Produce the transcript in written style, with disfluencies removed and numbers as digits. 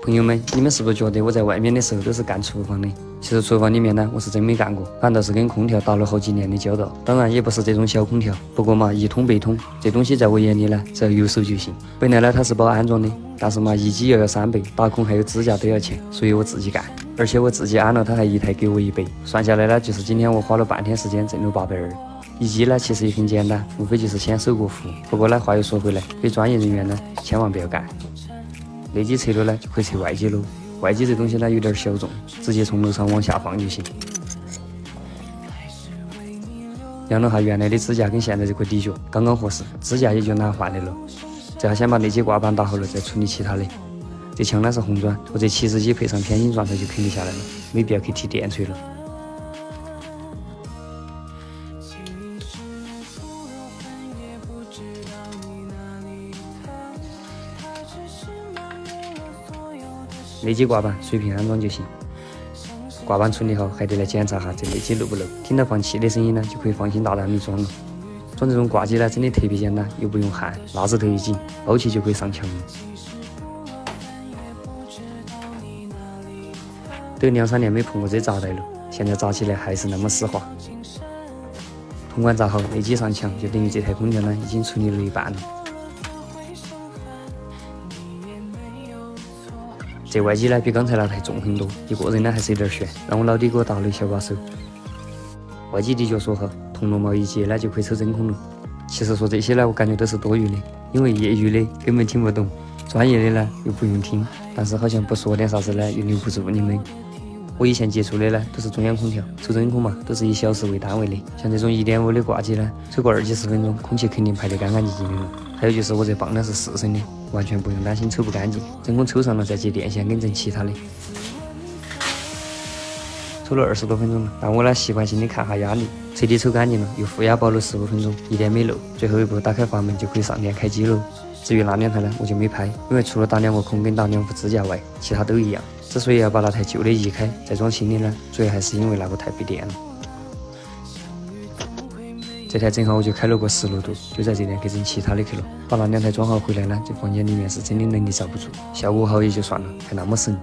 朋友们，你们是不是觉得我在外面的时候都是干厨房的？其实厨房里面呢，我是真没干过，反倒是跟空调打了好几年的交道。当然也不是这种小空调，不过嘛，一通百通，这东西在我眼里呢，只要有手就行。本来呢它是包安装的，但是嘛，一机又要3倍，打孔还有支架都要钱，所以我自己干。而且我自己安了，他还一台给我100，算下来呢，就是今天我花了半天时间挣了820。一机呢其实也很简单，无非就是先手过户。不过呢，话又说回来，非专业人员呢千万不要干。内机拆了呢，就可以拆外机喽。外机这东西呢有点小众，直接从楼上往下放就行。量了下原来的支架跟现在这块底脚，刚刚合适，支架也就拿换的了。这下先把内机挂板打好了，再处理其他的。这枪呢是红砖，或者起子机配上偏心状态就肯定下来了，没必要去提电锤了。内机挂板水平安装就行。挂板处理好，还得来检查下这内机漏不漏。听到放气的声音呢，就可以放心大胆的装了。装这种挂机呢，真的特别简单，又不用焊，蜡子头一紧，包起就可以上墙了。都2、3年没碰过这闸带了，现在闸起来还是那么丝滑。通关闸好，内机上墙，就等于这台空调呢已经处理了一半了。这外机呢比刚才那台重很多，一个人呢还是有点悬，让我老弟给我打了一小把手。外机底脚锁好，铜锣帽一接呢就可以抽真空了。其实说这些呢，我感觉都是多余的，因为业余的根本听不懂，专业的呢又不用听，但是好像不说点啥子呢又留不住你们。我以前接触的呢都是中央空调，抽真空嘛都是以小时为单位的，像这种1.5的挂机呢，抽个20几分钟，空气肯定排得干干净净的了。还有就是我这泵呢是4升的，完全不用担心抽不干净，真空抽上了再接电线跟整其他的。抽了20多分钟了，但我呢习惯性的看下压力，彻底抽干净了，又负压包了15分钟，一点没漏。最后一步打开阀门就可以上电开机了。至于那2台呢，我就没拍，因为除了打2个孔跟打2副支架外，其他都一样。之所以要把那台旧的移开，再装新的呢，主要还是因为那个太费电了。这台正好我就开了个16度，就在这边给整其他的去了。把那2台装好回来呢，这房间里面是真的能力遭不住，效果好也就算了，还那么省。